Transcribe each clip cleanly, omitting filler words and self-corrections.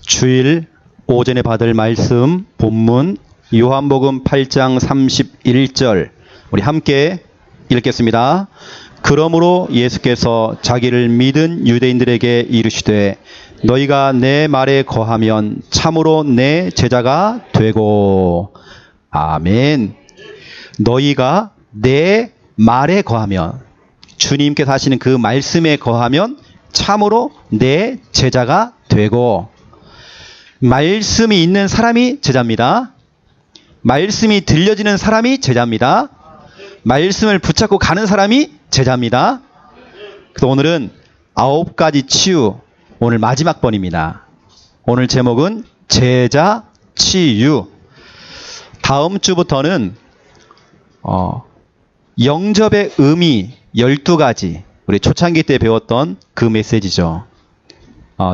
주일 오전에 받을 말씀 본문 요한복음 8장 31절 우리 함께 읽겠습니다. 그러므로 예수께서 자기를 믿은 유대인들에게 이르시되 너희가 내 말에 거하면 참으로 내 제자가 되고. 아멘. 너희가 내 말에 거하면, 주님께서 하시는 그 말씀에 거하면 참으로 내 제자가 되고. 말씀이 있는 사람이 제자입니다. 말씀이 들려지는 사람이 제자입니다. 말씀을 붙잡고 가는 사람이 제자입니다. 그래서 오늘은 9가지 치유, 오늘 마지막 번입니다. 오늘 제목은 제자 치유. 다음 주부터는 영접의 의미 12가지, 우리 초창기 때 배웠던 그 메시지죠.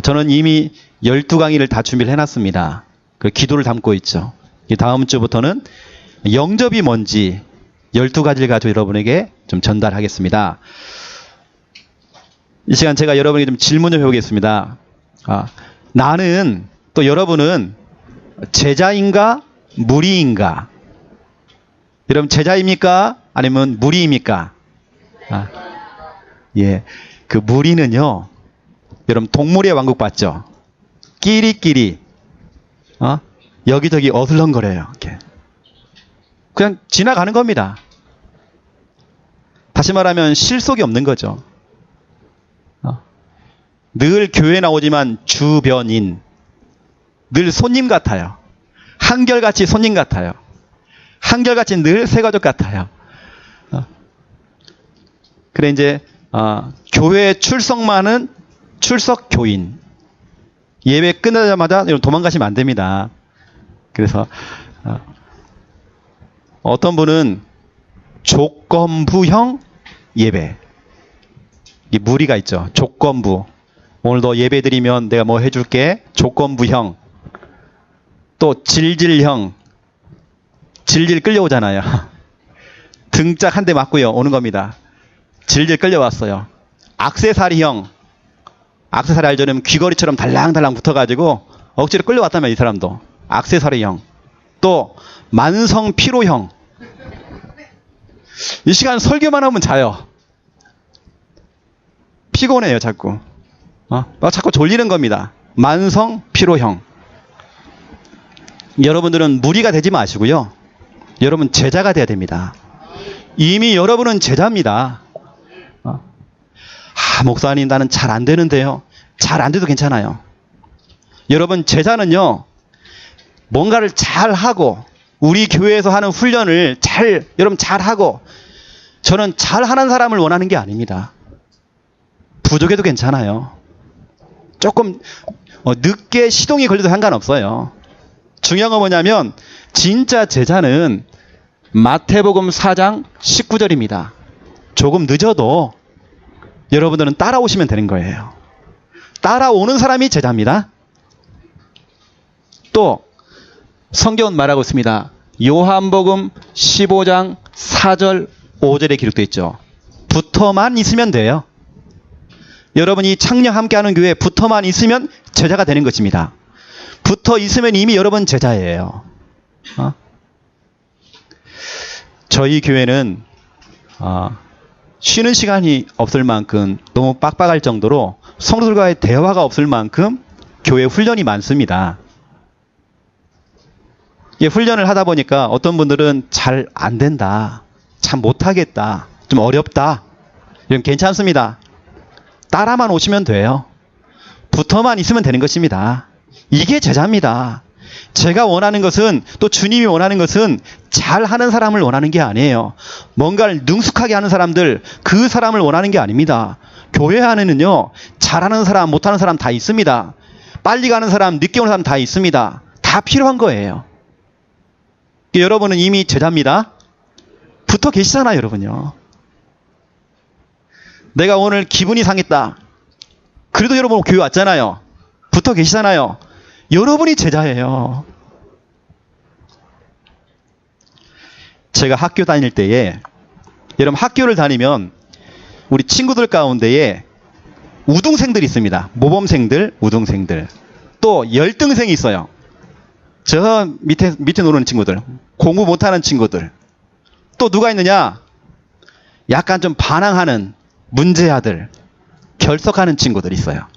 저는 이미 12강의를 다 준비를 해놨습니다. 그 기도를 담고 있죠. 다음 주부터는 영접이 뭔지 12가지를 가지고 여러분에게 좀 전달하겠습니다. 이 시간 제가 여러분에게 좀 질문을 해보겠습니다. 나는, 또 여러분은 제자인가 무리인가? 여러분 제자입니까? 아니면 무리입니까? 예, 그 무리는요, 여러분 동물의 왕국 봤죠? 끼리끼리 여기저기 어슬렁거려요. 이렇게. 그냥 지나가는 겁니다. 다시 말하면 실속이 없는 거죠. 늘 교회 나오지만 주변인, 늘 손님 같아요. 한결같이 손님 같아요. 한결같이 늘 새가족 같아요. 그래 이제 교회 출석만은 출석 교인. 예배 끝나자마자 도망가시면 안 됩니다. 그래서 어떤 분은 조건부형 예배, 이 무리가 있죠. 조건부. 오늘 너 예배 드리면 내가 뭐 해줄게. 조건부형. 또 질질형. 질질 끌려오잖아요. 등짝 한 대 맞고요. 오는 겁니다. 질질 끌려왔어요. 액세서리형. 액세서리 알죠? 귀걸이처럼 달랑달랑 붙어가지고 억지로 끌려왔다면 이 사람도. 액세서리형. 또 만성 피로형. 이 시간 설교만 하면 자요. 피곤해요, 자꾸. 자꾸 졸리는 겁니다. 만성 피로형. 여러분들은 무리가 되지 마시고요. 여러분 제자가 돼야 됩니다. 이미 여러분은 제자입니다. 목사님 나는 잘 안 되는데요. 잘 안 돼도 괜찮아요. 여러분 제자는요, 뭔가를 잘 하고, 우리 교회에서 하는 훈련을 여러분 잘 하고, 저는 잘 하는 사람을 원하는 게 아닙니다. 부족해도 괜찮아요. 조금 늦게 시동이 걸려도 상관없어요. 중요한 건 뭐냐면 진짜 제자는 마태복음 4장 19절입니다. 조금 늦어도 여러분들은 따라오시면 되는 거예요. 따라오는 사람이 제자입니다. 또 성경은 말하고 있습니다. 요한복음 15장 4절 5절에 기록되어 있죠. 붙어만 있으면 돼요. 여러분이 창녕 함께하는 교회에 붙어만 있으면 제자가 되는 것입니다. 붙어 있으면 이미 여러분 제자예요. 저희 교회는 쉬는 시간이 없을 만큼 너무 빡빡할 정도로 성도들과의 대화가 없을 만큼 교회 훈련이 많습니다. 훈련을 하다 보니까 어떤 분들은 잘 안 된다, 참 못하겠다, 좀 어렵다, 이런 괜찮습니다. 따라만 오시면 돼요. 붙어만 있으면 되는 것입니다. 이게 제자입니다. 제가 원하는 것은, 또 주님이 원하는 것은 잘하는 사람을 원하는 게 아니에요. 뭔가를 능숙하게 하는 사람들, 그 사람을 원하는 게 아닙니다. 교회 안에는요, 잘하는 사람, 못하는 사람 다 있습니다. 빨리 가는 사람, 늦게 오는 사람 다 있습니다. 다 필요한 거예요. 여러분은 이미 제자입니다. 붙어 계시잖아요, 여러분요. 내가 오늘 기분이 상했다. 그래도 여러분 교회 왔잖아요. 붙어 계시잖아요. 여러분이 제자예요. 제가 학교 다닐 때에, 여러분 학교를 다니면 우리 친구들 가운데에 우등생들이 있습니다. 모범생들, 우등생들. 또 열등생이 있어요. 저 밑에 노는 친구들, 공부 못하는 친구들. 또 누가 있느냐? 약간 좀 반항하는 문제아들, 결석하는 친구들이 있어요.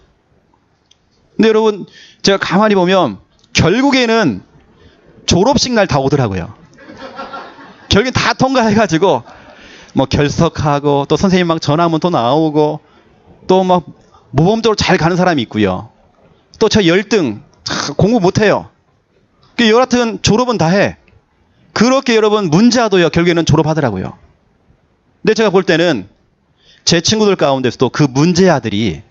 근데 여러분, 제가 가만히 보면 결국에는 졸업식 날 다 오더라고요. 결국엔 다 통과해가지고 뭐 결석하고, 또 선생님 막 전화하면 또 나오고, 또 막 모범적으로 잘 가는 사람이 있고요. 또 저 열등, 공부 못해요. 여하튼 졸업은 다 해. 그렇게 여러분 문제아도요, 결국에는 졸업하더라고요. 근데 제가 볼 때는 제 친구들 가운데서도 그 문제아들이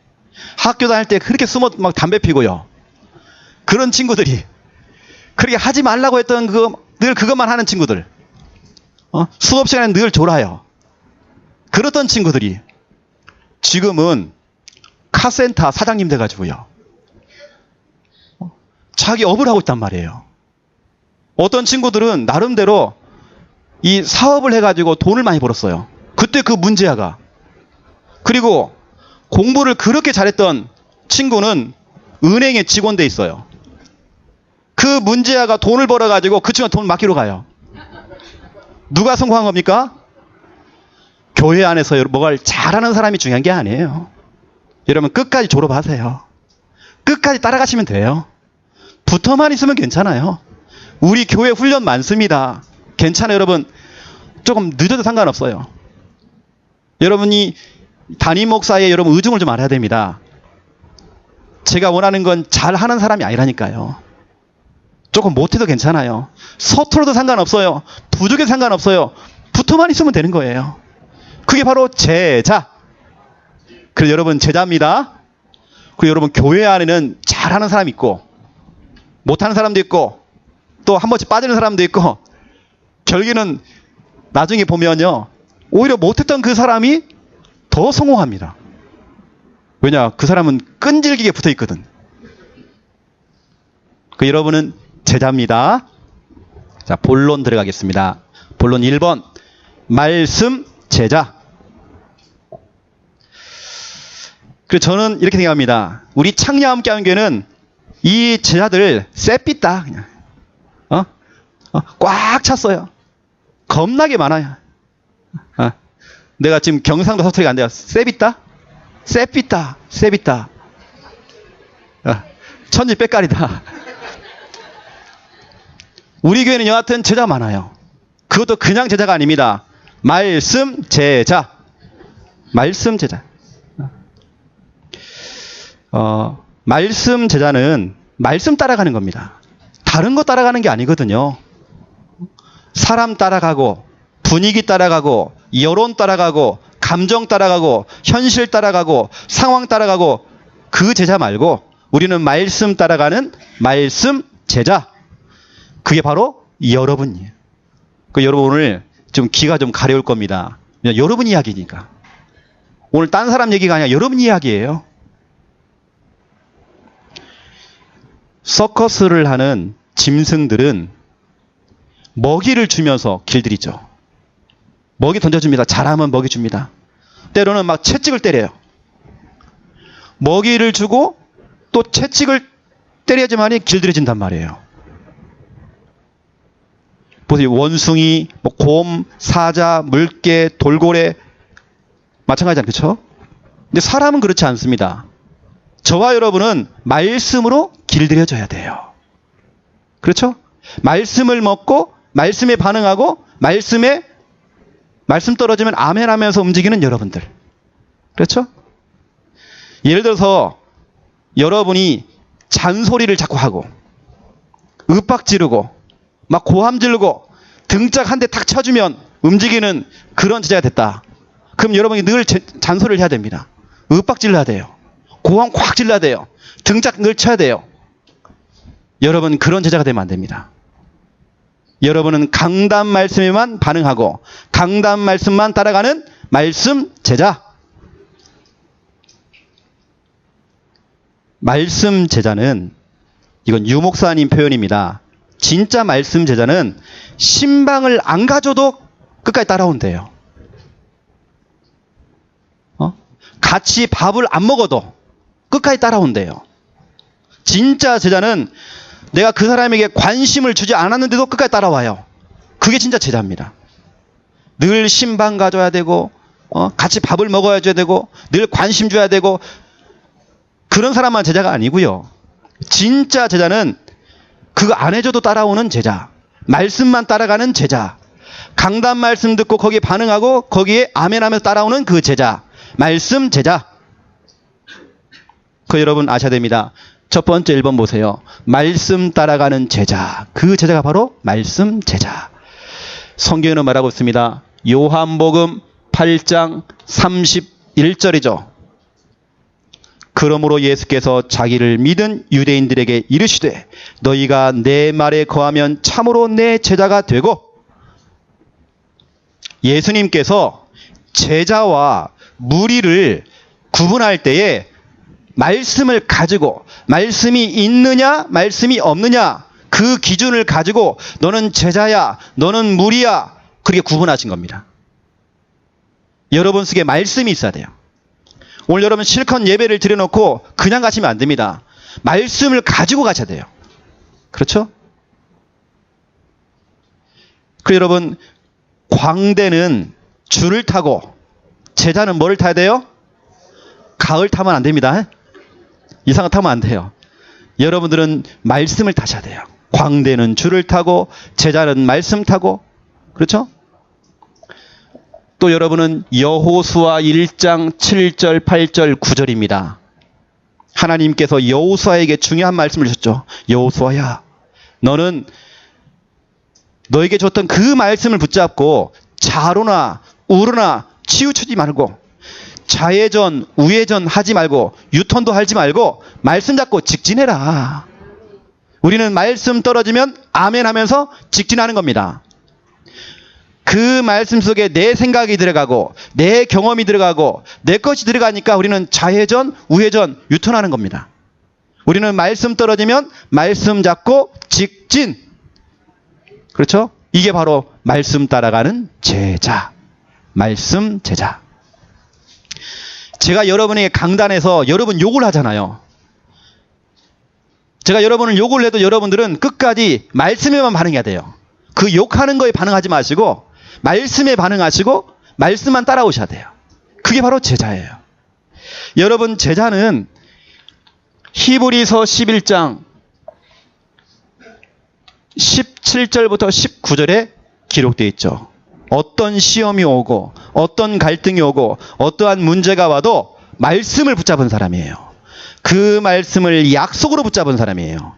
학교 다닐 때 그렇게 숨어 막 담배 피고요. 그런 친구들이, 그렇게 하지 말라고 했던 늘 그것만 하는 친구들, 수업 시간에 늘 졸아요. 그렇던 친구들이 지금은 카센터 사장님 돼가지고요, 자기 업을 하고 있단 말이에요. 어떤 친구들은 나름대로 이 사업을 해가지고 돈을 많이 벌었어요. 그때 그 문제아가. 그리고 공부를 그렇게 잘했던 친구는 은행에 직원 돼 있어요. 그 문제아가 돈을 벌어가지고 그 친구가 돈 맡기러 가요. 누가 성공한 겁니까? 교회 안에서 뭐가 잘하는 사람이 중요한 게 아니에요. 여러분 끝까지 졸업하세요. 끝까지 따라가시면 돼요. 붙어만 있으면 괜찮아요. 우리 교회 훈련 많습니다. 괜찮아요. 여러분 조금 늦어도 상관없어요. 여러분이 담임 목사의 여러분 의중을 좀 알아야 됩니다. 제가 원하는 건 잘하는 사람이 아니라니까요. 조금 못해도 괜찮아요. 서툴어도 상관없어요. 부족해도 상관없어요. 붙어만 있으면 되는 거예요. 그게 바로 제자. 그래서 여러분 제자입니다. 그리고 여러분 교회 안에는 잘하는 사람이 있고 못하는 사람도 있고 또 한 번씩 빠지는 사람도 있고, 결국에는 나중에 보면요, 오히려 못했던 그 사람이 더 성공합니다. 왜냐? 그 사람은 끈질기게 붙어 있거든. 그 여러분은 제자입니다. 자, 본론 들어가겠습니다. 본론 1번. 말씀 제자. 그래서 저는 이렇게 생각합니다. 우리 창녀와 함께하는 교회는 이 제자들 쎄삐다 그냥 꽉 찼어요. 겁나게 많아요. 내가 지금 경상도 사투리가 안 돼요. 쎄삐다? 쎄삐다. 쎄삐다. 천지 빽깔이다. 우리 교회는 여하튼 제자 많아요. 그것도 그냥 제자가 아닙니다. 말씀 제자. 말씀 제자. 말씀 제자는 말씀 따라가는 겁니다. 다른 거 따라가는 게 아니거든요. 사람 따라가고, 분위기 따라가고, 여론 따라가고, 감정 따라가고, 현실 따라가고, 상황 따라가고, 그 제자 말고 우리는 말씀 따라가는 말씀 제자. 그게 바로 여러분이에요. 그 여러분 오늘 좀 귀가 좀 가려울 겁니다. 여러분 이야기니까. 오늘 딴 사람 얘기가 아니라 여러분 이야기예요. 서커스를 하는 짐승들은 먹이를 주면서 길들이죠. 먹이 던져줍니다. 잘하면 먹이 줍니다. 때로는 막 채찍을 때려요. 먹이를 주고 또 채찍을 때려야지만이 길들여진단 말이에요. 보세요. 원숭이, 곰, 사자, 물개, 돌고래 마찬가지잖아요. 그렇죠? 근데 사람은 그렇지 않습니다. 저와 여러분은 말씀으로 길들여져야 돼요. 그렇죠? 말씀을 먹고 말씀에 반응하고 말씀 떨어지면 아멘 하면서 움직이는 여러분들. 그렇죠? 예를 들어서 여러분이 잔소리를 자꾸 하고 윽박 지르고 막 고함 지르고 등짝 한 대 탁 쳐주면 움직이는 그런 제자가 됐다. 그럼 여러분이 늘 잔소리를 해야 됩니다. 윽박 질러야 돼요. 고함 콱 질러야 돼요. 등짝 늘 쳐야 돼요. 여러분 그런 제자가 되면 안 됩니다. 여러분은 강단 말씀에만 반응하고 강단 말씀만 따라가는 말씀 제자. 말씀 제자는, 이건 유 목사님 표현입니다. 진짜 말씀 제자는 신방을 안 가져도 끝까지 따라온대요. 같이 밥을 안 먹어도 끝까지 따라온대요. 진짜 제자는 내가 그 사람에게 관심을 주지 않았는데도 끝까지 따라와요. 그게 진짜 제자입니다. 늘 신방 가져야 되고 같이 밥을 먹어야 되고 늘 관심 줘야 되고 그런 사람만 제자가 아니고요. 진짜 제자는 그거 안 해줘도 따라오는 제자, 말씀만 따라가는 제자, 강단 말씀 듣고 거기에 반응하고 거기에 아멘하면서 따라오는 그 제자, 말씀 제자. 그 여러분 아셔야 됩니다. 첫 번째 1번 보세요. 말씀 따라가는 제자. 그 제자가 바로 말씀 제자. 성경에는 말하고 있습니다. 요한복음 8장 31절이죠. 그러므로 예수께서 자기를 믿은 유대인들에게 이르시되 너희가 내 말에 거하면 참으로 내 제자가 되고, 예수님께서 제자와 무리를 구분할 때에 말씀을 가지고, 말씀이 있느냐 말씀이 없느냐 그 기준을 가지고 너는 제자야 너는 무리야 그렇게 구분하신 겁니다. 여러분 속에 말씀이 있어야 돼요. 오늘 여러분 실컷 예배를 드려놓고 그냥 가시면 안 됩니다. 말씀을 가지고 가셔야 돼요. 그렇죠? 그 여러분, 광대는 줄을 타고 제자는 뭐를 타야 돼요? 가을 타면 안 됩니다. 이상한 타면 안 돼요. 여러분들은 말씀을 타셔야 돼요. 광대는 줄을 타고 제자는 말씀 타고. 그렇죠? 또 여러분은 여호수아 1장 7절 8절 9절입니다. 하나님께서 여호수아에게 중요한 말씀을 주셨죠. 여호수아야, 너는 너에게 줬던 그 말씀을 붙잡고 좌로나 우로나 치우치지 말고 좌회전 우회전 하지 말고 유턴도 하지 말고 말씀 잡고 직진해라. 우리는 말씀 떨어지면 아멘 하면서 직진하는 겁니다. 그 말씀 속에 내 생각이 들어가고 내 경험이 들어가고 내 것이 들어가니까 우리는 좌회전 우회전 유턴하는 겁니다. 우리는 말씀 떨어지면 말씀 잡고 직진. 그렇죠? 이게 바로 말씀 따라가는 제자, 말씀 제자. 제가 여러분에게 강단에서 여러분 욕을 하잖아요. 제가 여러분을 욕을 해도 여러분들은 끝까지 말씀에만 반응해야 돼요. 그 욕하는 거에 반응하지 마시고 말씀에 반응하시고 말씀만 따라오셔야 돼요. 그게 바로 제자예요. 여러분, 제자는 히브리서 11장 17절부터 19절에 기록되어 있죠. 어떤 시험이 오고 어떤 갈등이 오고 어떠한 문제가 와도 말씀을 붙잡은 사람이에요. 그 말씀을 약속으로 붙잡은 사람이에요.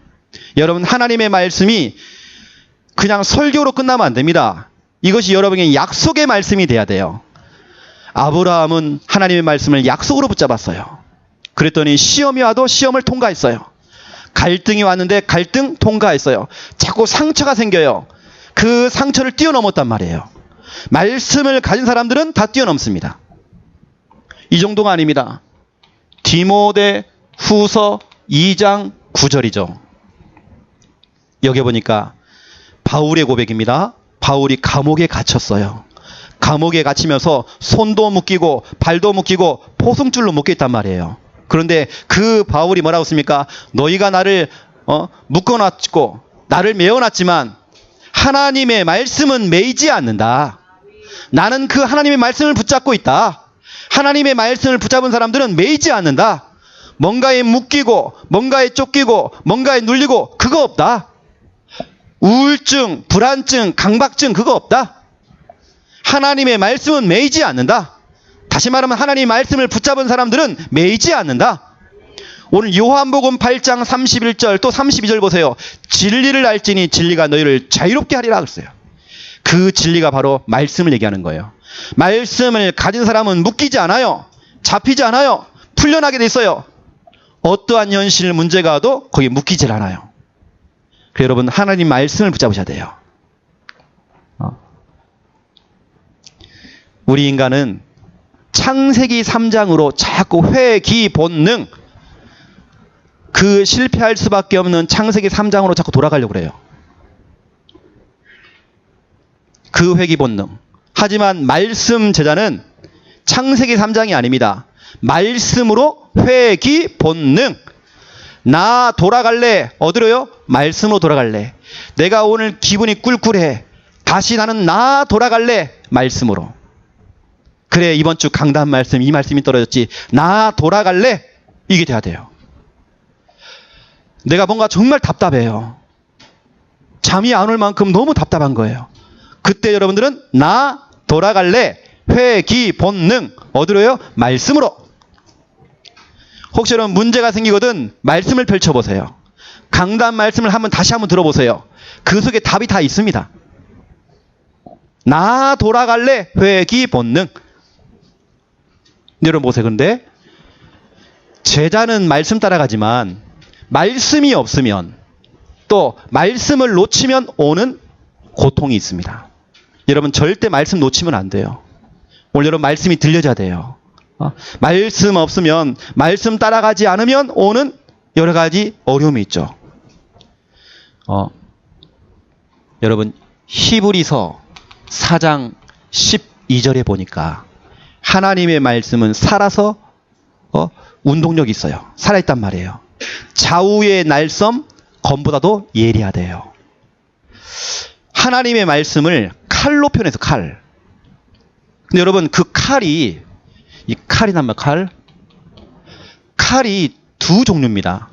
여러분, 하나님의 말씀이 그냥 설교로 끝나면 안 됩니다. 이것이 여러분에게 약속의 말씀이 돼야 돼요. 아브라함은 하나님의 말씀을 약속으로 붙잡았어요. 그랬더니 시험이 와도 시험을 통과했어요. 갈등이 왔는데 갈등 통과했어요. 자꾸 상처가 생겨요. 그 상처를 뛰어넘었단 말이에요. 말씀을 가진 사람들은 다 뛰어넘습니다. 이 정도가 아닙니다. 디모데 후서 2장 9절이죠. 여기 보니까 바울의 고백입니다. 바울이 감옥에 갇혔어요. 감옥에 갇히면서 손도 묶이고 발도 묶이고 포승줄로 묶여있단 말이에요. 그런데 그 바울이 뭐라고 했습니까? 너희가 나를 묶어놨고 나를 메어놨지만 하나님의 말씀은 매이지 않는다. 나는 그 하나님의 말씀을 붙잡고 있다. 하나님의 말씀을 붙잡은 사람들은 매이지 않는다. 뭔가에 묶이고 뭔가에 쫓기고 뭔가에 눌리고 그거 없다. 우울증, 불안증, 강박증 그거 없다. 하나님의 말씀은 매이지 않는다. 다시 말하면 하나님의 말씀을 붙잡은 사람들은 매이지 않는다. 오늘 요한복음 8장 31절 또 32절 보세요. 진리를 알지니 진리가 너희를 자유롭게 하리라 그랬어요. 그 진리가 바로 말씀을 얘기하는 거예요. 말씀을 가진 사람은 묶이지 않아요. 잡히지 않아요. 풀려나게 돼 있어요. 어떠한 현실 문제가 와도 거기에 묶이질 않아요. 그래서 여러분, 하나님 말씀을 붙잡으셔야 돼요. 우리 인간은 창세기 3장으로 자꾸 회귀 본능, 그 실패할 수밖에 없는 창세기 3장으로 자꾸 돌아가려고 그래요. 그 회귀 본능. 하지만 말씀 제자는 창세기 3장이 아닙니다. 말씀으로 회귀 본능. 나 돌아갈래. 어디로요? 말씀으로 돌아갈래. 내가 오늘 기분이 꿀꿀해. 다시 나는 나 돌아갈래. 말씀으로. 그래, 이번 주 강단 말씀, 이 말씀이 떨어졌지. 나 돌아갈래. 이게 돼야 돼요. 내가 뭔가 정말 답답해요. 잠이 안 올 만큼 너무 답답한 거예요. 그때 여러분들은 나 돌아갈래. 회기 본능. 어디로요? 말씀으로. 혹시 여러분 문제가 생기거든 말씀을 펼쳐보세요. 강단 말씀을 다시 한번 들어보세요. 그 속에 답이 다 있습니다. 나 돌아갈래. 회기 본능. 여러분 보세요. 근데 제자는 말씀 따라가지만 말씀이 없으면 또 말씀을 놓치면 오는 고통이 있습니다. 여러분 절대 말씀 놓치면 안 돼요. 오늘 여러분 말씀이 들려져야 돼요. 말씀 없으면 말씀 따라가지 않으면 오는 여러 가지 어려움이 있죠. 여러분 히브리서 4장 12절에 보니까 하나님의 말씀은 살아서 운동력이 있어요. 살아있단 말이에요. 좌우의 날섬 검보다도 예리하대요. 하나님의 말씀을 칼로 표현해서 칼. 근데 여러분 그 칼이 이 칼이란 말 칼이 두 종류입니다.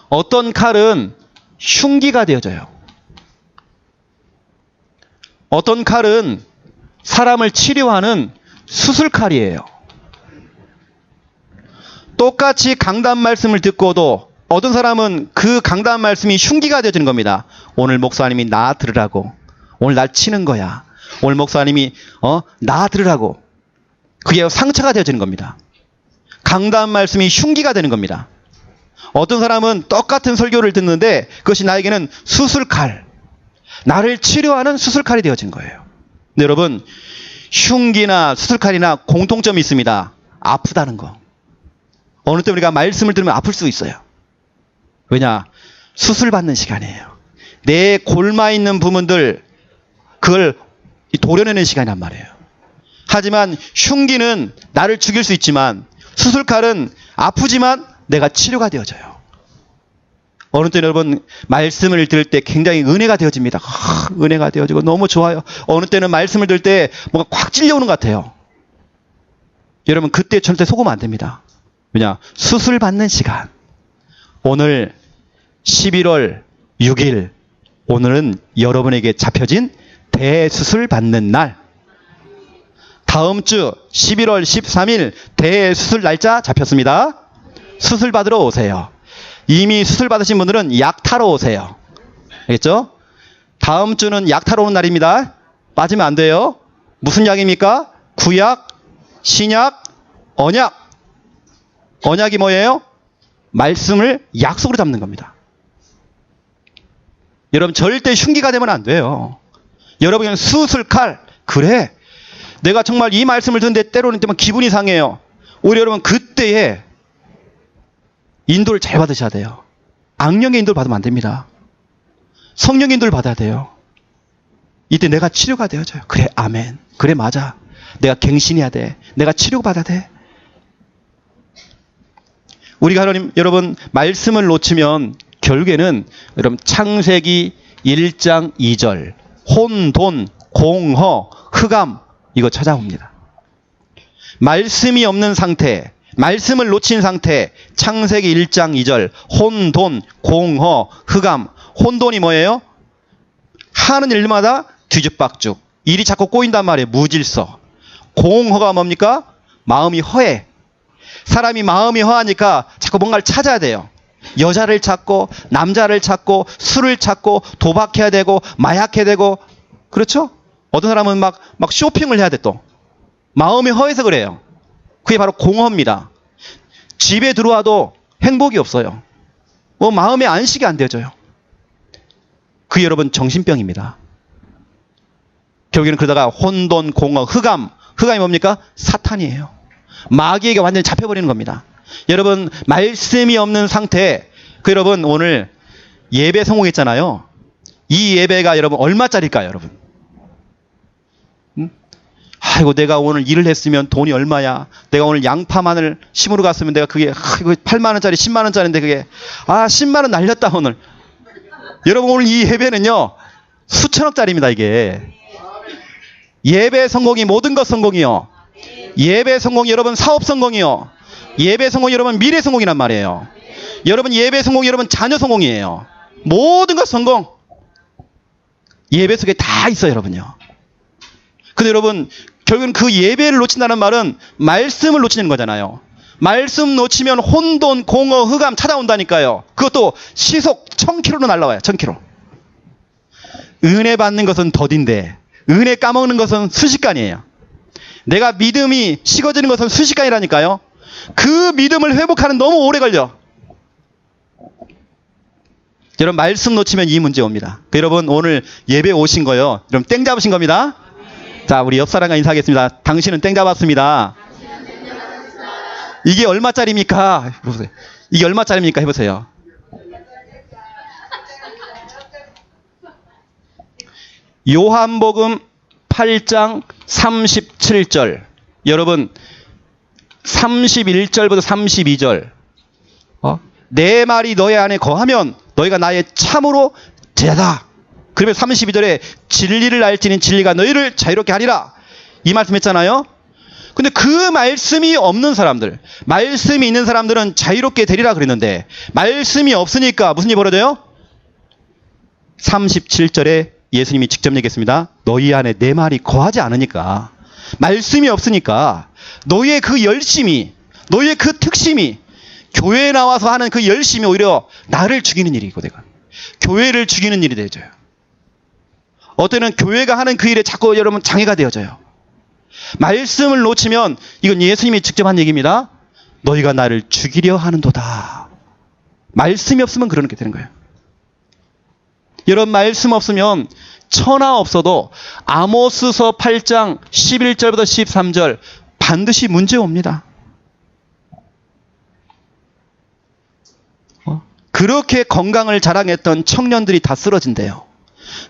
어떤 칼은 흉기가 되어져요. 어떤 칼은 사람을 치료하는 수술칼이에요. 똑같이 강단 말씀을 듣고도 어떤 사람은 그 강단 말씀이 흉기가 되어지는 겁니다. 오늘 목사님이 나 들으라고. 오늘 날 치는 거야. 오늘 목사님이 나 들으라고. 그게 상처가 되어지는 겁니다. 강단 말씀이 흉기가 되는 겁니다. 어떤 사람은 똑같은 설교를 듣는데 그것이 나에게는 수술칼. 나를 치료하는 수술칼이 되어진 거예요. 근데 여러분 흉기나 수술칼이나 공통점이 있습니다. 아프다는 거. 어느 때 우리가 말씀을 들으면 아플 수 있어요. 왜냐? 수술받는 시간이에요. 내 골마 있는 부분들 그걸 도려내는 시간이란 말이에요. 하지만 흉기는 나를 죽일 수 있지만 수술칼은 아프지만 내가 치료가 되어져요. 어느 때는 여러분 말씀을 들을 때 굉장히 은혜가 되어집니다. 은혜가 되어지고 너무 좋아요. 어느 때는 말씀을 들을 때 뭔가 꽉 찔려오는 것 같아요. 여러분 그때 절대 속으면 안 됩니다. 왜냐? 수술받는 시간. 오늘 11월 6일 오늘은 여러분에게 잡혀진 대수술 받는 날. 다음 주 11월 13일 대수술 날짜 잡혔습니다. 수술 받으러 오세요. 이미 수술 받으신 분들은 약 타러 오세요. 알겠죠? 다음 주는 약 타러 오는 날입니다. 빠지면 안 돼요. 무슨 약입니까? 구약, 신약, 언약. 언약이 뭐예요? 말씀을 약속으로 잡는 겁니다. 여러분 절대 흉기가 되면 안 돼요. 여러분은 수술칼. 그래. 내가 정말 이 말씀을 듣는데 때로는 기분이 상해요. 오히려 여러분 그때에 인도를 잘 받으셔야 돼요. 악령의 인도를 받으면 안 됩니다. 성령의 인도를 받아야 돼요. 이때 내가 치료가 되어져요. 그래, 아멘. 그래, 맞아. 내가 갱신해야 돼. 내가 치료받아야 돼. 우리가 여러분 말씀을 놓치면 결국에는 여러분 창세기 1장 2절 혼돈, 공허, 흑암 이거 찾아옵니다. 말씀이 없는 상태, 말씀을 놓친 상태, 창세기 1장 2절 혼돈, 공허, 흑암. 혼돈이 뭐예요? 하는 일마다 뒤죽박죽. 일이 자꾸 꼬인단 말이에요. 무질서. 공허가 뭡니까? 마음이 허해. 사람이 마음이 허하니까 자꾸 뭔가를 찾아야 돼요. 여자를 찾고 남자를 찾고 술을 찾고 도박해야 되고 마약해야 되고 그렇죠? 어떤 사람은 막 쇼핑을 해야 돼 또. 마음이 허해서 그래요. 그게 바로 공허입니다. 집에 들어와도 행복이 없어요. 마음의 안식이 안 되어져요. 그게 여러분 정신병입니다. 결국에는 그러다가 혼돈, 공허, 흑암. 흑암이 뭡니까? 사탄이에요. 마귀에게 완전히 잡혀버리는 겁니다. 여러분 말씀이 없는 상태. 여러분 오늘 예배 성공했잖아요. 이 예배가 여러분 얼마짜리일까요 여러분? 아이고 내가 오늘 일을 했으면 돈이 얼마야. 내가 오늘 양파 마늘 심으러 갔으면 내가 그게 이거 8만 원짜리 10만 원짜리인데 그게 10만 원 날렸다 오늘. 여러분 오늘 이 예배는요 수천억짜리입니다. 이게 예배 성공이 모든 것 성공이요. 예배 성공이 여러분 사업 성공이요. 예배 성공이 여러분 미래 성공이란 말이에요. 여러분 예배 성공이 여러분 자녀 성공이에요. 모든 것 성공. 예배 속에 다 있어요 여러분요. 근데 여러분 결국은 그 예배를 놓친다는 말은 말씀을 놓치는 거잖아요. 말씀 놓치면 혼돈, 공허, 흑암 찾아온다니까요. 그것도 시속 1000km로 날라와요. 1000km. 은혜 받는 것은 더딘데 은혜 까먹는 것은 순식간이에요. 내가 믿음이 식어지는 것은 순식간이라니까요. 그 믿음을 회복하는 너무 오래 걸려. 여러분 말씀 놓치면 이 문제 옵니다. 여러분 오늘 예배 오신 거요. 여러분 땡 잡으신 겁니다. 자 우리 옆 사람과 인사하겠습니다. 당신은 땡 잡았습니다. 이게 얼마짜리입니까? 해보세요. 이게 얼마짜리입니까? 해보세요. 요한복음 8장 37절. 여러분 31절부터 32절. 내 말이 너희 안에 거하면 너희가 나의 참으로 제자다. 그러면 32절에 진리를 알지니 진리가 너희를 자유롭게 하리라. 이 말씀했잖아요. 근데 그 말씀이 없는 사람들, 말씀이 있는 사람들은 자유롭게 되리라 그랬는데 말씀이 없으니까 무슨 일이 벌어져요? 37절에 예수님이 직접 얘기했습니다. 너희 안에 내 말이 거하지 않으니까, 말씀이 없으니까 너희의 그 열심이, 너희의 그 특심이, 교회에 나와서 하는 그 열심이 오히려 나를 죽이는 일이고 내가 교회를 죽이는 일이 되어져요. 어때는 교회가 하는 그 일에 자꾸 여러분 장애가 되어져요. 말씀을 놓치면 이건 예수님이 직접 한 얘기입니다. 너희가 나를 죽이려 하는도다. 말씀이 없으면 그렇게 되는 거예요. 여러분 말씀 없으면 천하 없어도 아모스서 8장 11절부터 13절 반드시 문제 옵니다. 그렇게 건강을 자랑했던 청년들이 다 쓰러진대요.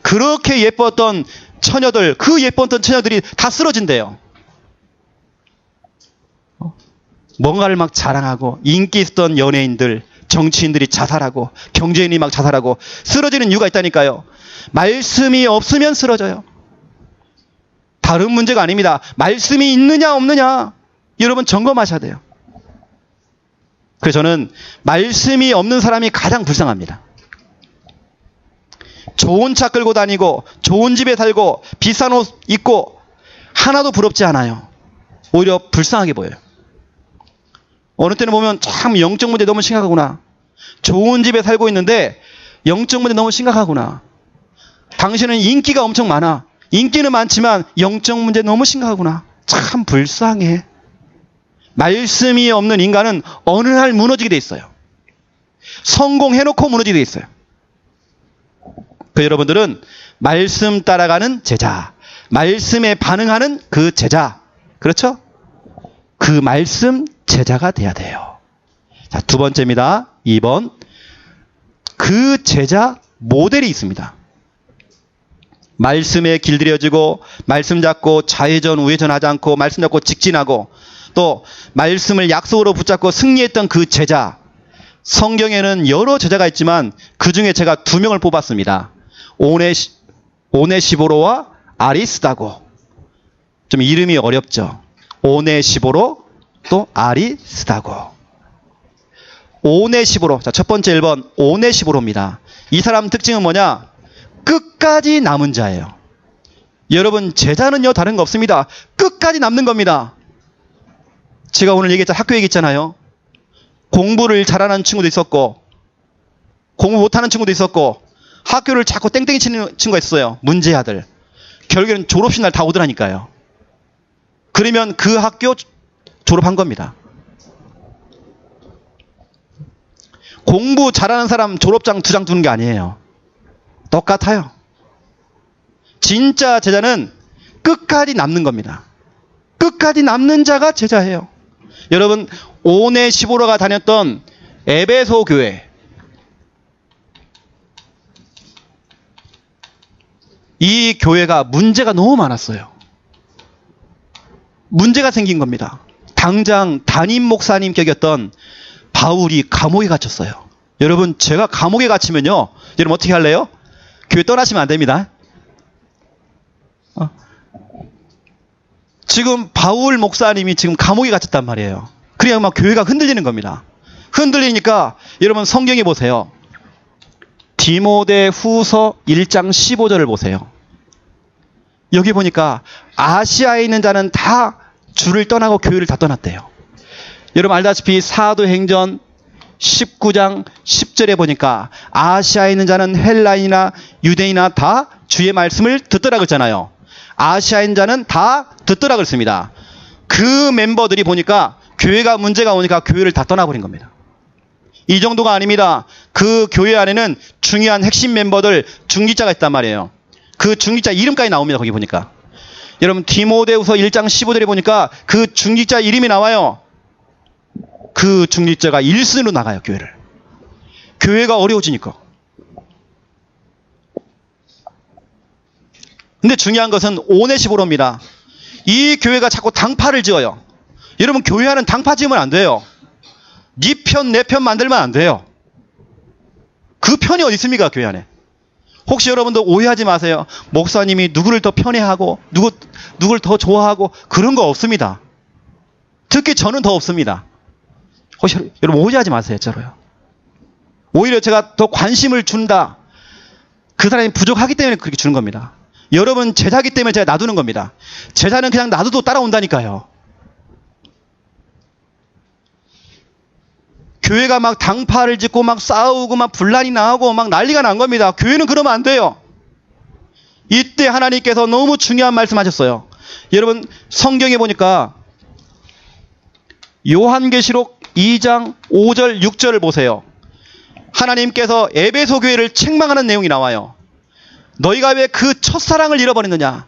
그렇게 예뻤던 처녀들, 그 예뻤던 처녀들이 다 쓰러진대요. 뭔가를 막 자랑하고 인기 있었던 연예인들, 정치인들이 자살하고 경제인이 막 자살하고 쓰러지는 이유가 있다니까요. 말씀이 없으면 쓰러져요. 다른 문제가 아닙니다. 말씀이 있느냐 없느냐 여러분 점검하셔야 돼요. 그래서 저는 말씀이 없는 사람이 가장 불쌍합니다. 좋은 차 끌고 다니고 좋은 집에 살고 비싼 옷 입고 하나도 부럽지 않아요. 오히려 불쌍하게 보여요. 어느 때는 보면 참 영적 문제 너무 심각하구나. 좋은 집에 살고 있는데 영적 문제 너무 심각하구나. 당신은 인기가 엄청 많아. 인기는 많지만 영적 문제 너무 심각하구나. 참 불쌍해. 말씀이 없는 인간은 어느 날 무너지게 돼 있어요. 성공해놓고 무너지게 돼 있어요. 그 여러분들은 말씀 따라가는 제자, 말씀에 반응하는 그 제자, 그렇죠? 그 말씀 제자가 돼야 돼요. 자, 두 번째입니다. 2번. 그 제자 모델이 있습니다. 말씀에 길들여지고 말씀 잡고 좌회전 우회전 하지 않고 말씀 잡고 직진하고 또 말씀을 약속으로 붙잡고 승리했던 그 제자. 성경에는 여러 제자가 있지만 그 중에 제가 2명을 뽑았습니다. 오네시보로와 아리스다고. 좀 이름이 어렵죠. 오네시보로 또 아리스다고. 오네시보로. 자, 첫 번째 1번 오네시보로입니다. 이 사람 특징은 뭐냐? 끝까지 남은 자예요. 여러분 제자는요 다른 거 없습니다. 끝까지 남는 겁니다. 제가 오늘 얘기했잖아요. 학교 얘기했잖아요. 공부를 잘하는 친구도 있었고 공부 못하는 친구도 있었고 학교를 자꾸 땡땡이 치는 친구가 있어요. 문제 아들. 결국에는 졸업식 날 다 오더라니까요. 그러면 그 학교 졸업한 겁니다. 공부 잘하는 사람 졸업장 2장 두는 게 아니에요. 똑같아요. 진짜 제자는 끝까지 남는 겁니다. 끝까지 남는 자가 제자예요. 여러분 오네시보로가 다녔던 에베소 교회, 이 교회가 문제가 너무 많았어요. 문제가 생긴 겁니다. 당장 담임 목사님 격이었던 바울이 감옥에 갇혔어요. 여러분, 제가 감옥에 갇히면요, 여러분 어떻게 할래요? 교회 떠나시면 안 됩니다. 지금 바울 목사님이 지금 감옥에 갇혔단 말이에요. 그래야 막 교회가 흔들리는 겁니다. 흔들리니까 여러분 성경에 보세요. 디모데 후서 1장 15절을 보세요. 여기 보니까 아시아에 있는 자는 다 주를 떠나고 교회를 다 떠났대요. 여러분 알다시피 사도행전 19장 10절에 보니까 아시아에 있는 자는 헬라인이나 유대인이나 다 주의 말씀을 듣더라 그랬잖아요. 아시아에 있는 자는 다 듣더라 그랬습니다. 그 멤버들이 보니까 교회가 문제가 오니까 교회를 다 떠나버린 겁니다. 이 정도가 아닙니다. 그 교회 안에는 중요한 핵심 멤버들 중직자가 있단 말이에요. 그 중직자 이름까지 나옵니다. 거기 보니까. 여러분 디모데후서 1장 15절에 보니까 그 중직자 이름이 나와요. 그 중직자가 1순위로 나가요. 교회를. 교회가 어려워지니까. 근데 중요한 것은 오네시보로입니다. 이 교회가 자꾸 당파를 지어요. 여러분 교회 안은 당파 지으면 안 돼요. 네 편, 내 편 만들면 안 돼요. 그 편이 어디 있습니까? 교회 안에. 혹시 여러분도 오해하지 마세요. 목사님이 누구를 더 편애하고 누구를 더 좋아하고 그런 거 없습니다. 특히 저는 더 없습니다. 혹시 여러분 오해하지 마세요. 저로요. 오히려 제가 더 관심을 준다. 그 사람이 부족하기 때문에 그렇게 주는 겁니다. 여러분 제자기 때문에 제가 놔두는 겁니다. 제자는 그냥 놔둬도 따라온다니까요. 교회가 막 당파를 짓고 막 싸우고 막 분란이 나고 막 난리가 난 겁니다. 교회는 그러면 안 돼요. 이때 하나님께서 너무 중요한 말씀하셨어요. 여러분 성경에 보니까 요한계시록 2장 5절 6절을 보세요. 하나님께서 에베소 교회를 책망하는 내용이 나와요. 너희가 왜 그 첫사랑을 잃어버렸느냐?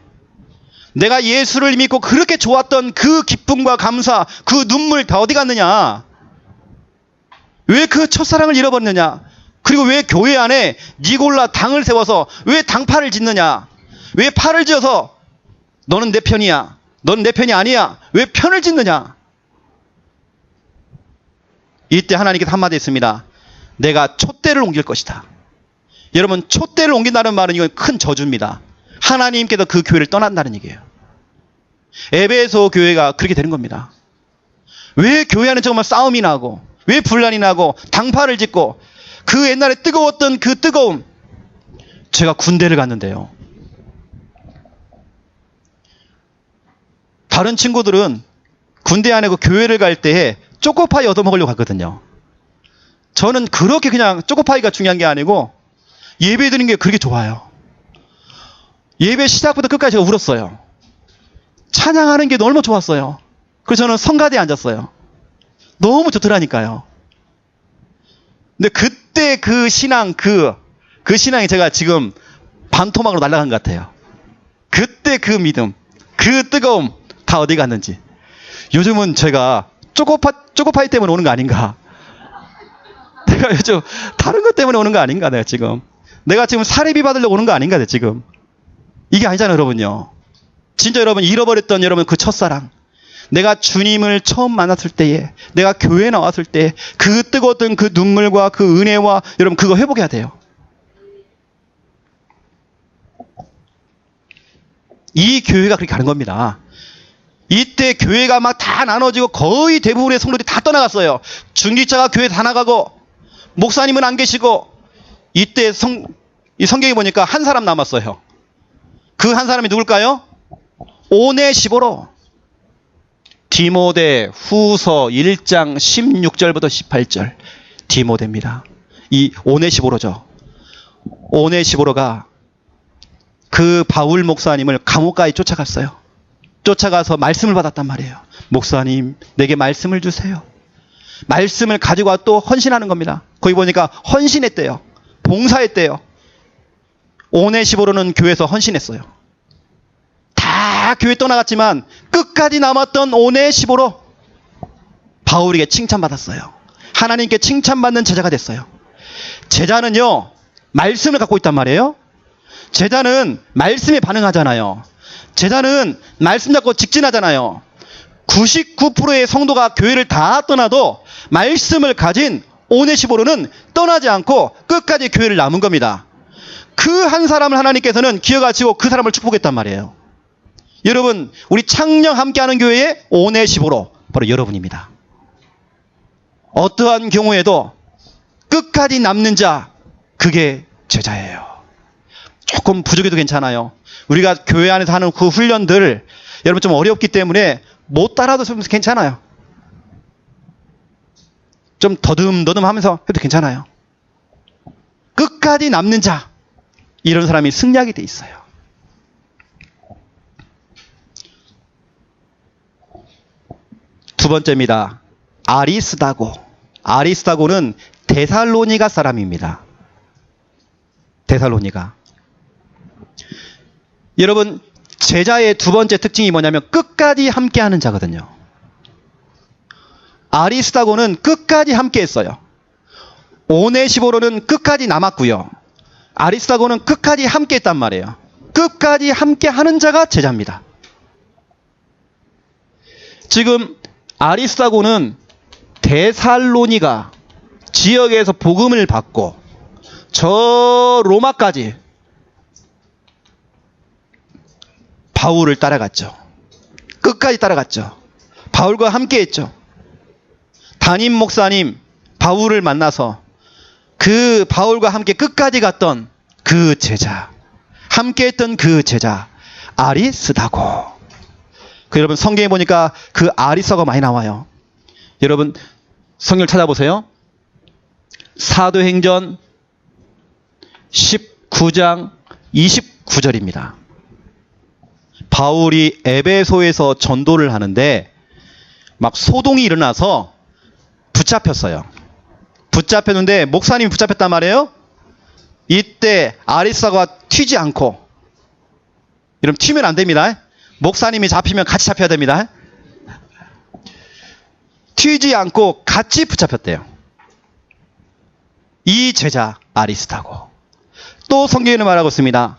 내가 예수를 믿고 그렇게 좋았던 그 기쁨과 감사, 그 눈물 다 어디 갔느냐? 왜 그 첫사랑을 잃어버렸느냐? 그리고 왜 교회 안에 니골라 당을 세워서 왜 당파를 짓느냐? 왜 파를 지어서 너는 내 편이야, 너는 내 편이 아니야, 왜 편을 짓느냐? 이때 하나님께서 한마디 했습니다. 내가 촛대를 옮길 것이다. 여러분 촛대를 옮긴다는 말은 이건 큰 저주입니다. 하나님께서 그 교회를 떠난다는 얘기예요. 에베소 교회가 그렇게 되는 겁니다. 왜 교회 안에 정말 싸움이 나고 왜 분란이 나고 당파를 짓고 그 옛날에 뜨거웠던 그 뜨거움. 제가 군대를 갔는데요. 다른 친구들은 군대 안에 그 교회를 갈 때에 초코파이 얻어먹으려고 갔거든요. 저는 그렇게 그냥 초코파이가 중요한 게 아니고 예배 드리는 게 그렇게 좋아요. 예배 시작부터 끝까지 제가 울었어요. 찬양하는 게 너무 좋았어요. 그래서 저는 성가대에 앉았어요. 너무 좋더라니까요. 근데 그때 그 신앙, 그 신앙이 제가 지금 반토막으로 날아간 것 같아요. 그때 그 믿음, 그 뜨거움 다 어디 갔는지. 요즘은 제가 초코파이 때문에 오는 거 아닌가? 내가 요즘 다른 것 때문에 오는 거 아닌가? 내가 지금 사례비 받으려고 오는 거 아닌가? 내가 지금. 이게 아니잖아요, 여러분요. 진짜 여러분 잃어버렸던 여러분 그 첫사랑. 내가 주님을 처음 만났을 때에, 내가 교회에 나왔을 때 그 뜨거웠던 그 눈물과 그 은혜와 여러분 그거 회복해야 돼요. 이 교회가 그렇게 가는 겁니다. 이때 교회가 막 다 나눠지고 거의 대부분의 성도들이 다 떠나갔어요. 중직자가 교회 다 나가고 목사님은 안 계시고 이때 이 성경에 보니까 한 사람 남았어요. 그 한 사람이 누굴까요? 오네시보로. 디모데 후서 1장 16절부터 18절 디모데입니다. 이 오네시보로죠. 오네시보로가 그 바울 목사님을 감옥까지 쫓아갔어요. 쫓아가서 말씀을 받았단 말이에요. 목사님 내게 말씀을 주세요. 말씀을 가지고 또 헌신하는 겁니다. 거기 보니까 헌신했대요. 봉사했대요. 오네시보로는 교회에서 헌신했어요. 다 교회 떠나갔지만 끝까지 남았던 오네시보로 바울에게 칭찬받았어요. 하나님께 칭찬받는 제자가 됐어요. 제자는요 말씀을 갖고 있단 말이에요. 제자는 말씀에 반응하잖아요. 제자는 말씀 잡고 직진하잖아요. 99%의 성도가 교회를 다 떠나도 말씀을 가진 오네시보로는 떠나지 않고 끝까지 교회를 남은 겁니다. 그 한 사람을 하나님께서는 기어가지고 그 사람을 축복했단 말이에요. 여러분, 우리 창녕 함께하는 교회의 오네시보로 바로 여러분입니다. 어떠한 경우에도 끝까지 남는 자, 그게 제자예요. 조금 부족해도 괜찮아요. 우리가 교회 안에서 하는 그 훈련들 여러분 좀 어렵기 때문에 못 따라도 좀 괜찮아요. 좀 더듬더듬 하면서 해도 괜찮아요. 끝까지 남는 자, 이런 사람이 승리하게 돼 있어요. 두 번째입니다. 아리스다고. 아리스다고는 데살로니가 사람입니다. 데살로니가. 여러분, 제자의 두 번째 특징이 뭐냐면 끝까지 함께하는 자거든요. 아리스다고는 끝까지 함께했어요. 오네시보로는 끝까지 남았고요. 아리스다고는 끝까지 함께했단 말이에요. 끝까지 함께하는 자가 제자입니다. 지금 아리스다고는 데살로니가 지역에서 복음을 받고 저 로마까지 바울을 따라갔죠. 끝까지 따라갔죠. 바울과 함께했죠. 담임 목사님 바울을 만나서 그 바울과 함께 끝까지 갔던 그 제자, 함께했던 그 제자 아리스다고. 여러분 성경에 보니까 그 아리스다고가 많이 나와요. 여러분 성경을 찾아보세요. 사도행전 19장 29절입니다. 바울이 에베소에서 전도를 하는데 막 소동이 일어나서 붙잡혔어요. 붙잡혔는데 목사님이 붙잡혔단 말이에요. 이때 아리스다고가 튀지 않고, 이러면 튀면 안 됩니다. 목사님이 잡히면 같이 잡혀야 됩니다. 튀지 않고 같이 붙잡혔대요. 이 제자 아리스다고. 또 성경에는 말하고 있습니다.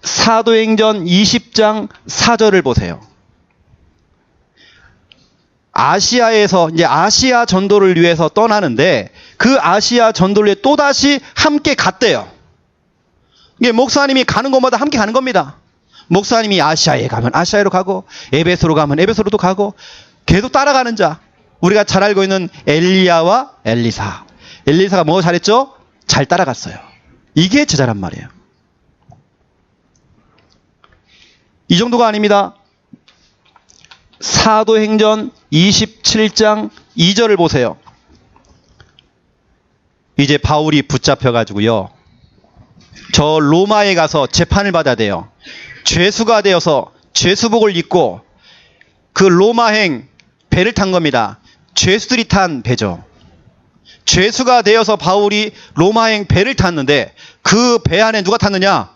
사도행전 20장 4절을 보세요. 아시아에서 이제 아시아 전도를 위해서 떠나는데 그 아시아 전도를 위해 또다시 함께 갔대요. 이게 목사님이 가는 곳마다 함께 가는 겁니다. 목사님이 아시아에 가면 아시아로 가고 에베소로 가면 에베소로도 가고 계속 따라가는 자. 우리가 잘 알고 있는 엘리야와 엘리사. 엘리사가 뭐 잘했죠? 잘 따라갔어요. 이게 제자란 말이에요. 이 정도가 아닙니다. 사도행전 27장 2절을 보세요. 이제 바울이 붙잡혀가지고요. 저 로마에 가서 재판을 받아야 돼요. 죄수가 되어서 죄수복을 입고 그 로마행 배를 탄 겁니다. 죄수들이 탄 배죠. 죄수가 되어서 바울이 로마행 배를 탔는데 그 배 안에 누가 탔느냐?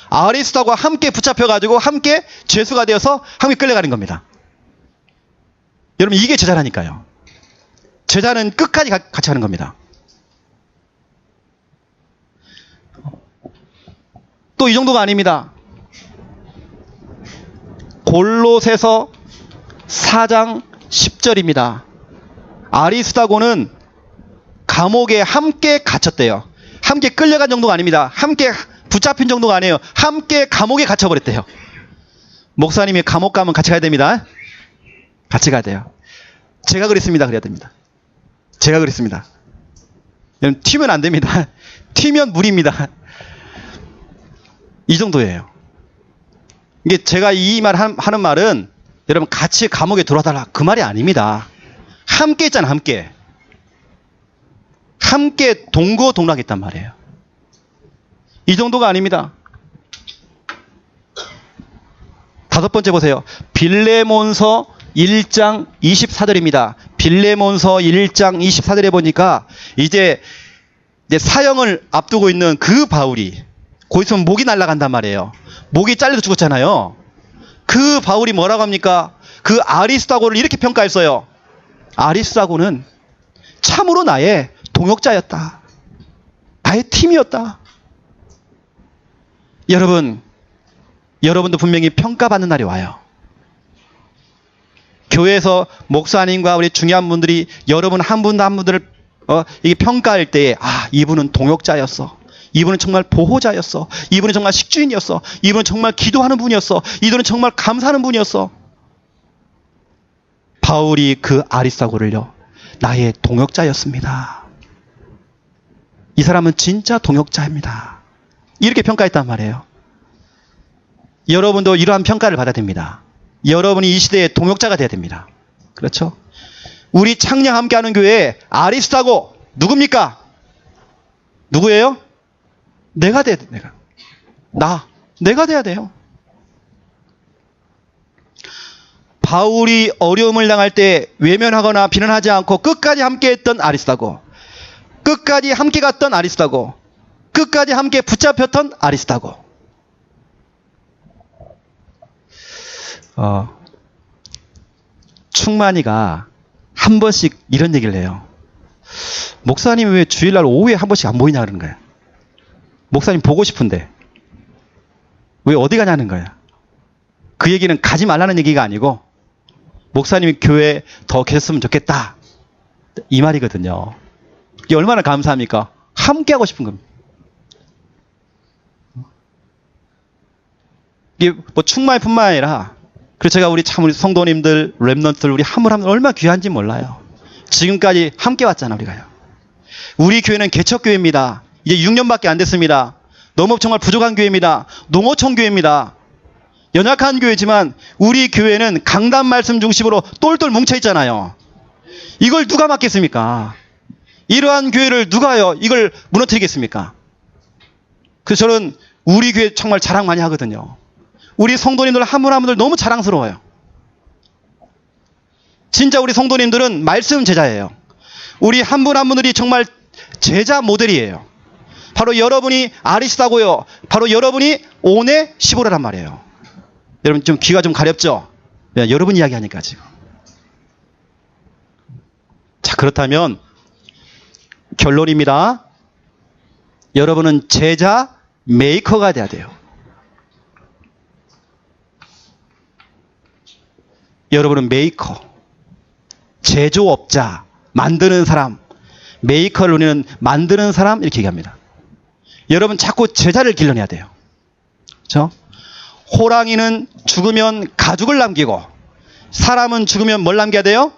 아리스다고와 함께 붙잡혀가지고 함께 죄수가 되어서 함께 끌려가는 겁니다. 여러분 이게 제자라니까요. 제자는 끝까지 같이 하는 겁니다. 또 이 정도가 아닙니다. 골로새서 4장 10절입니다. 아리스다고는 감옥에 함께 갇혔대요. 함께 끌려간 정도가 아닙니다. 함께 붙잡힌 정도가 아니에요. 함께 감옥에 갇혀버렸대요. 목사님이 감옥 가면 같이 가야 됩니다. 같이 가야 돼요. 제가 그랬습니다. 그래야 됩니다. 제가 그랬습니다. 튀면 안 됩니다. 튀면 물입니다. 이 정도예요. 이게 제가 이 말 하는 말은 여러분 같이 감옥에 들어와달라 그 말이 아닙니다. 함께 있잖아. 함께 동거동락했단 말이에요. 이 정도가 아닙니다. 다섯 번째 보세요. 빌레몬서 1장 24절입니다. 빌레몬서 1장 24절에 보니까 이제 사형을 앞두고 있는 그 바울이 곧 있으면 목이 날아간단 말이에요. 목이 잘려서 죽었잖아요. 그 바울이 뭐라고 합니까? 그 아리스다고를 이렇게 평가했어요. 아리스다고는 참으로 나의 동역자였다. 나의 팀이었다. 여러분도 분명히 평가받는 날이 와요. 교회에서 목사님과 우리 중요한 분들이 여러분 한 분 한 분들을 이게 평가할 때에 이분은 동역자였어. 이분은 정말 보호자였어. 이분은 정말 식주인이었어. 이분은 정말 기도하는 분이었어. 이분은 정말 감사하는 분이었어. 바울이 그 아리스다고를요, 나의 동역자였습니다. 이 사람은 진짜 동역자입니다. 이렇게 평가했단 말이에요. 여러분도 이러한 평가를 받아야 됩니다. 여러분이 이 시대의 동역자가 돼야 됩니다. 그렇죠? 우리 창녕 함께하는 교회에 아리스다고 누굽니까? 누구예요? 내가 돼야 돼. 내가 돼야 돼요. 바울이 어려움을 당할 때 외면하거나 비난하지 않고 끝까지 함께했던 아리스다고, 끝까지 함께 갔던 아리스다고, 끝까지 함께 붙잡혔던 아리스다고. 충만이가 한 번씩 이런 얘기를 해요. 목사님이 왜 주일날 오후에 한 번씩 안 보이냐 그러는 거야. 목사님 보고 싶은데 왜 어디 가냐는 거야. 그 얘기는 가지 말라는 얘기가 아니고 목사님이 교회에 더 계셨으면 좋겠다, 이 말이거든요. 이게 얼마나 감사합니까? 함께 하고 싶은 겁니다. 이게 뭐 충만뿐만 아니라, 그래서 제가 우리 성도님들, 렘넌트들, 우리 한 분 한 분 얼마나 귀한지 몰라요. 지금까지 함께 왔잖아, 우리가요. 우리 교회는 개척교회입니다. 이제 6년밖에 안 됐습니다. 너무 정말 부족한 교회입니다. 농어촌 교회입니다. 연약한 교회지만 우리 교회는 강단 말씀 중심으로 똘똘 뭉쳐 있잖아요. 이걸 누가 맡겠습니까? 이러한 교회를 누가요 이걸 무너뜨리겠습니까? 그래서 저는 우리 교회 정말 자랑 많이 하거든요. 우리 성도님들 한 분 한 분들 너무 자랑스러워요. 진짜 우리 성도님들은 말씀 제자예요. 우리 한 분 한 분들이 정말 제자 모델이에요. 바로 여러분이 아리스다고요. 바로 여러분이 오네 15라란 말이에요. 여러분 좀 귀가 좀 가렵죠? 여러분 이야기하니까 지금. 자, 그렇다면 결론입니다. 여러분은 제자 메이커가 돼야 돼요. 여러분은 메이커, 제조업자, 만드는 사람, 메이커를 우리는 만드는 사람, 이렇게 얘기합니다. 여러분 자꾸 제자를 길러내야 돼요. 그렇죠? 호랑이는 죽으면 가죽을 남기고, 사람은 죽으면 뭘 남겨야 돼요?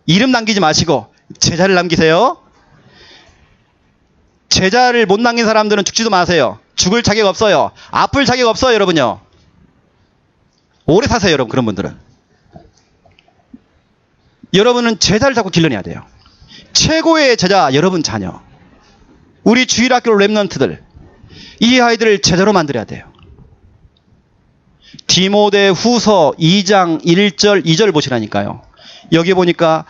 이름 남기지 마시고 제자를 남기세요. 제자를 못 남긴 사람들은 죽지도 마세요. 죽을 자격 없어요. 아플 자격 없어요, 여러분요. 오래 사세요, 여러분. 그런 분들은. 여러분은 제자를 자꾸 길러내야 돼요. 최고의 제자, 여러분 자녀. 우리 주일학교 렘넌트들, 이 아이들을 제자로 만들어야 돼요. 디모데 후서 2장 1절 2절 보시라니까요. 여기 보니까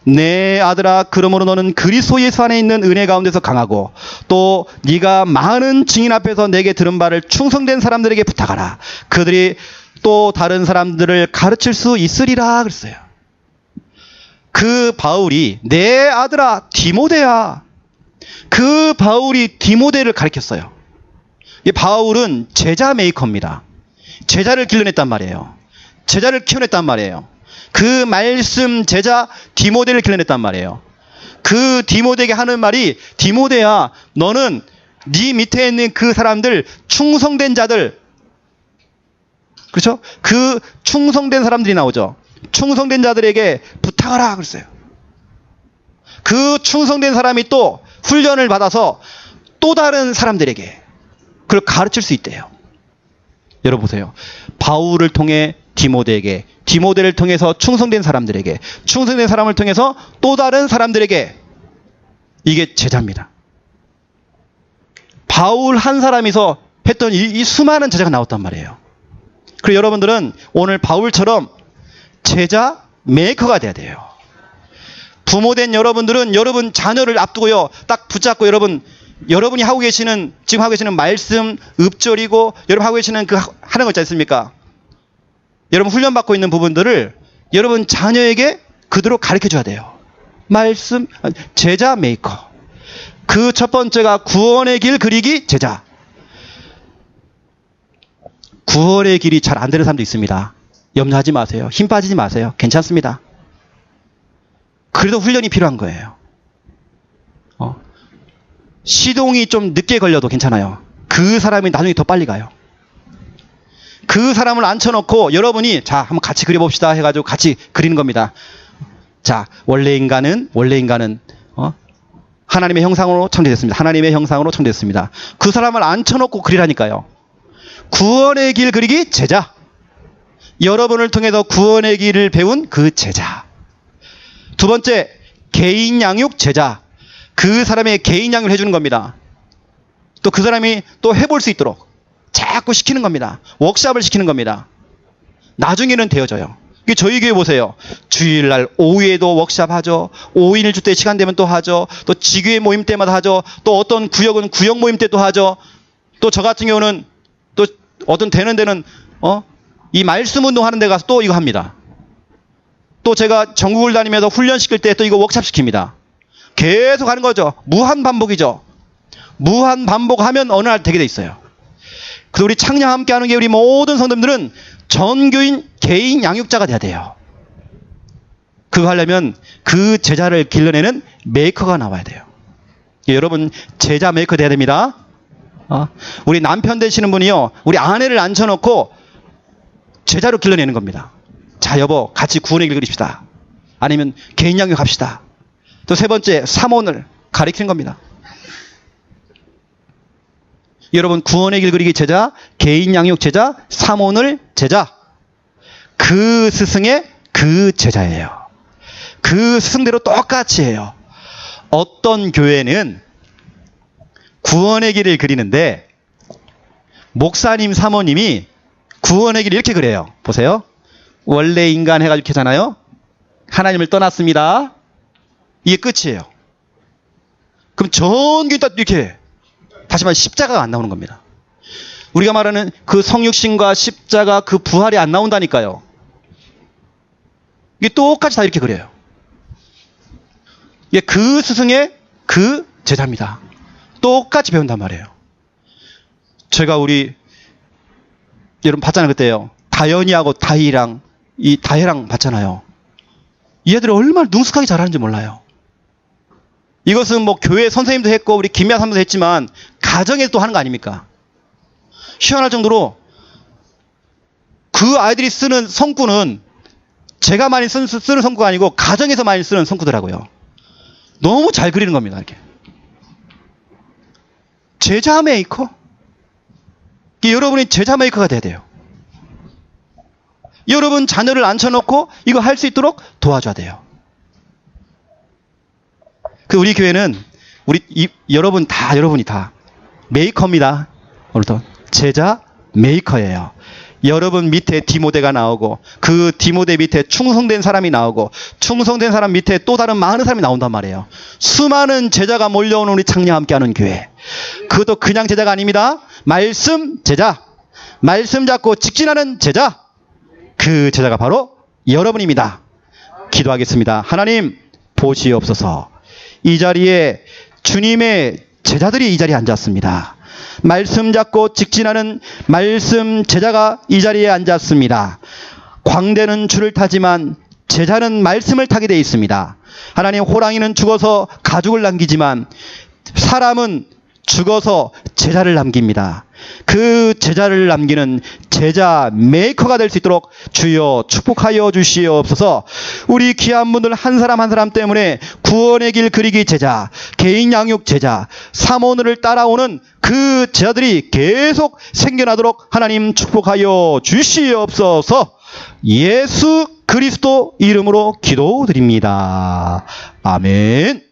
내 아들아, 그러므로 너는 그리스도 예수 안에 있는 은혜 가운데서 강하고, 또 네가 많은 증인 앞에서 내게 들은 바를 충성된 사람들에게 부탁하라. 그들이 또 다른 사람들을 가르칠 수 있으리라 그랬어요. 그 바울이 내 아들아 디모데야, 그 바울이 디모데를 가르쳤어요. 이 바울은 제자 메이커입니다. 제자를 길러냈단 말이에요. 제자를 키워냈단 말이에요. 그 말씀 제자 디모데를 길러냈단 말이에요. 그 디모데에게 하는 말이, 디모데야, 너는 네 밑에 있는 그 사람들, 충성된 자들, 그렇죠? 그 충성된 사람들이 나오죠. 충성된 자들에게 부탁하라 그랬어요. 그 충성된 사람이 또 훈련을 받아서 또 다른 사람들에게 그걸 가르칠 수 있대요. 여러분 보세요. 바울을 통해 디모데에게, 디모데를 통해서 충성된 사람들에게, 충성된 사람을 통해서 또 다른 사람들에게, 이게 제자입니다. 바울 한 사람이서 했던 이 수많은 제자가 나왔단 말이에요. 그리고 여러분들은 오늘 바울처럼 제자 메이커가 돼야 돼요. 부모된 여러분들은 여러분 자녀를 앞두고요, 딱 붙잡고 여러분이 하고 계시는, 지금 하고 계시는 말씀, 읍조리고, 여러분 하고 계시는 그 하는 거 있지 않습니까? 여러분 훈련받고 있는 부분들을 여러분 자녀에게 그대로 가르쳐 줘야 돼요. 말씀, 제자 메이커. 그 첫 번째가 구원의 길 그리기 제자. 구원의 길이 잘 안 되는 사람도 있습니다. 염려하지 마세요. 힘 빠지지 마세요. 괜찮습니다. 그래도 훈련이 필요한 거예요. 시동이 좀 늦게 걸려도 괜찮아요. 그 사람이 나중에 더 빨리 가요. 그 사람을 앉혀놓고 여러분이 자 한번 같이 그려봅시다 해가지고 같이 그리는 겁니다. 자 원래 인간은 하나님의 형상으로 창조됐습니다. 하나님의 형상으로 창조됐습니다. 그 사람을 앉혀놓고 그리라니까요. 구원의 길 그리기 제자. 여러분을 통해서 구원의 길을 배운 그 제자. 두 번째 개인 양육 제자. 그 사람의 개인 양육을 해주는 겁니다. 또 그 사람이 또 해볼 수 있도록 자꾸 시키는 겁니다. 워크숍을 시키는 겁니다. 나중에는 되어져요. 저희 교회 보세요. 주일날 오후에도 워크숍 하죠. 5인 1주 때 시간 되면 또 하죠. 또 지교회 모임 때마다 하죠. 또 어떤 구역은 구역 모임 때 또 하죠. 또 저 같은 경우는 또 어떤 되는 데는 이 말씀 운동 하는 데 가서 또 이거 합니다. 또 제가 전국을 다니면서 훈련시킬 때 또 이거 워크숍 시킵니다. 계속 하는 거죠. 무한 반복이죠. 무한 반복하면 어느 날 되게 돼 있어요. 그래서 우리 창녕 함께 하는 게 우리 모든 성도님들은 전교인 개인 양육자가 돼야 돼요. 그거 하려면 그 제자를 길러내는 메이커가 나와야 돼요. 여러분 제자 메이커 돼야 됩니다. 우리 남편 되시는 분이요. 우리 아내를 앉혀놓고 제자로 길러내는 겁니다. 자 여보 같이 구원의 길 그립시다. 아니면 개인 양육 합시다. 또 세 번째 사모를 가리키는 겁니다. 여러분 구원의 길 그리기 제자, 개인 양육 제자, 사모늘 제자. 그 스승의 그 제자예요. 그 스승대로 똑같이 해요. 어떤 교회는 구원의 길을 그리는데 목사님 사모님이 구원의 길을 이렇게 그려요. 보세요. 원래 인간 해가지고 이렇게 하잖아요. 하나님을 떠났습니다. 이게 끝이에요. 그럼 전교 다 이렇게 다시 말해 십자가가 안 나오는 겁니다. 우리가 말하는 그 성육신과 십자가 그 부활이 안 나온다니까요. 이게 똑같이 다 이렇게 그려요. 이게 그 스승의 그 제자입니다. 똑같이 배운단 말이에요. 제가 우리 여러분 봤잖아요 그때요. 다현이하고 다희랑 이 다혜랑 봤잖아요. 이 애들이 얼마나 능숙하게 잘하는지 몰라요. 이것은 뭐 교회 선생님도 했고 우리 김미아 선생님도 했지만 가정에서 또 하는 거 아닙니까? 희한할 정도로 그 아이들이 쓰는 성구는 제가 많이 쓰는 성구가 아니고 가정에서 많이 쓰는 성구더라고요. 너무 잘 그리는 겁니다. 이렇게 제자 메이커. 여러분이 제자 메이커가 돼야 돼요. 여러분 자녀를 앉혀놓고 이거 할 수 있도록 도와줘야 돼요. 그 우리 교회는 여러분이 다 메이커입니다. 오늘도 제자 메이커예요. 여러분 밑에 디모데가 나오고 그 디모데 밑에 충성된 사람이 나오고 충성된 사람 밑에 또 다른 많은 사람이 나온단 말이에요. 수많은 제자가 몰려오는 우리 창녕 함께하는 교회. 그것도 그냥 제자가 아닙니다. 말씀 제자. 말씀 잡고 직진하는 제자. 그 제자가 바로 여러분입니다. 기도하겠습니다. 하나님 보시옵소서. 이 자리에 주님의 제자들이 이 자리에 앉았습니다. 말씀 잡고 직진하는 말씀 제자가 이 자리에 앉았습니다. 광대는 줄을 타지만 제자는 말씀을 타게 되어 있습니다. 하나님 호랑이는 죽어서 가죽을 남기지만 사람은 죽어서 제자를 남깁니다. 그 제자를 남기는 제자 메이커가 될 수 있도록 주여 축복하여 주시옵소서. 우리 귀한 분들 한 사람 한 사람 때문에 구원의 길 그리기 제자, 개인 양육 제자, 사모늘을 따라오는 그 제자들이 계속 생겨나도록 하나님 축복하여 주시옵소서. 예수 그리스도 이름으로 기도드립니다. 아멘.